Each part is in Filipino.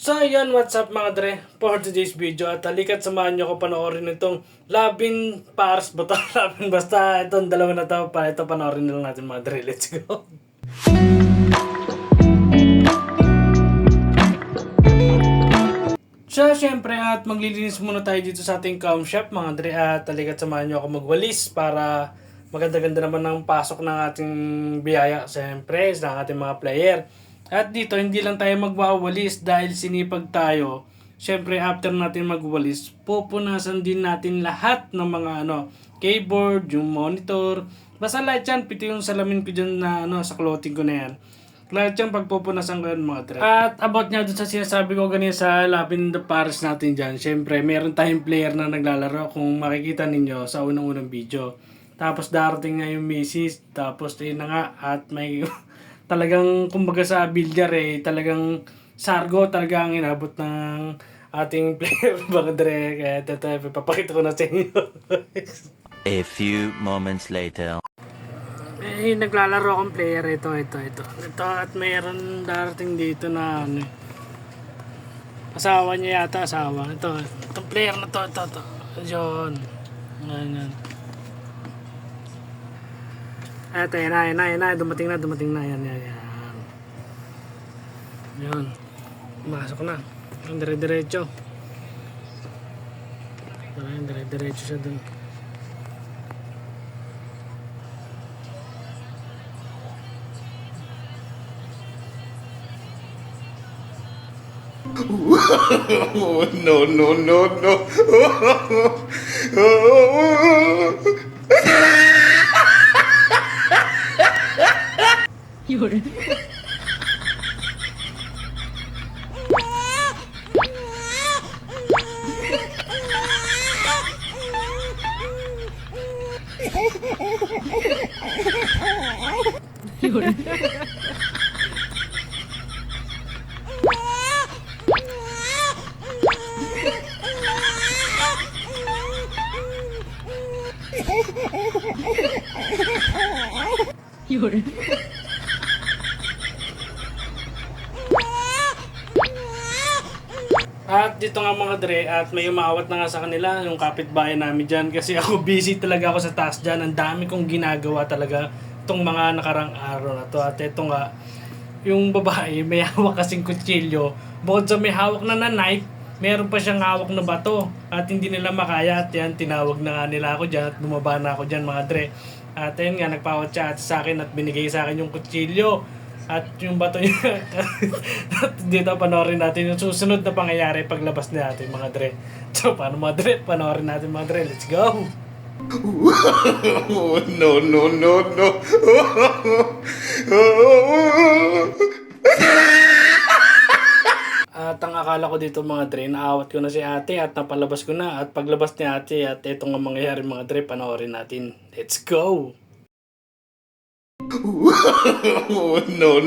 So yun, what's up mga dre? For today's video at halikat samahan nyo ko panoorin itong Labin Pars ba to? Labin basta itong dalawa na to pa ito panoorin na lang natin mga dre. Let's go! So syempre at maglilinis muna tayo dito sa ating cam shop mga dre at halikat samahan nyo ako magwalis para maganda-ganda naman ang pasok ng ating biyaya syempre sa ating mga player. At dito, hindi lang tayo magwawalis dahil sinipag tayo. Siyempre, after natin magwalis, pupunasan din natin lahat ng mga keyboard, yung monitor. Basta lahat yan, piti yung salamin ko dyan na sa clothing ko na yan. Lahat yan, pagpupunasan ko yan mga tre. At about nga dun sa sinasabi ko ganyan sa Labin Pars natin dyan. Siyempre, meron tayong player na naglalaro kung makikita ninyo sa unang-unang video. Tapos darating nga yung misis, tapos yun na nga, at may... talagang kumbaga sa bilyar talagang sargo talaga ang inabot ng ating player mga dre. Kaya ito, papakita ko na sa inyo. A few moments later. Naglalaro akong player ito at mayroon darating dito na asawa niya yata, itong player na to yun. Ganyan. Eto, yan na, dumating na, yan. Yun, masok na, yung dire-diretso. Yung dire-diretso siya dun. No. Yun. Yun. Yun. At dito nga mga dre, at may umawat na nga sa kanila yung kapitbahay namin dyan kasi ako busy talaga ako sa task dyan. Ang dami kong ginagawa talaga itong mga nakarang araw na to. At ito nga, yung babae may hawak kasing kutsilyo. Bukod sa may hawak na knife, meron pa siyang hawak na bato. At hindi nila makaya at yan, tinawag na nga nila ako dyan at bumaba na ako dyan mga dre. At ayun nga, nagpawat siya sa akin at binigay sa akin yung kutsilyo. At yung bato niya, dito panoorin natin yung susunod na pangyayari paglabas natin mga dre. So paano mga dre? Panoorin natin mga dre. Let's go! No. At ang akala ko dito mga dre, naawat ko na si ate at napalabas ko na. At paglabas ni ate at ito nga mangyayari mga dre, panoorin natin. Let's go! No.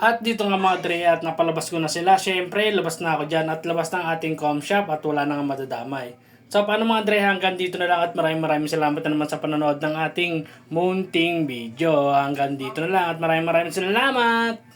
At dito nga mga dre at napalabas ko na sila. Syempre, labas na ako dyan at labas ng ating com shop at wala na nga madadamay. So paano mga dre, hanggang dito na lang at maraming salamat na naman sa panonood ng ating munting video. Hanggang dito na lang at maraming salamat!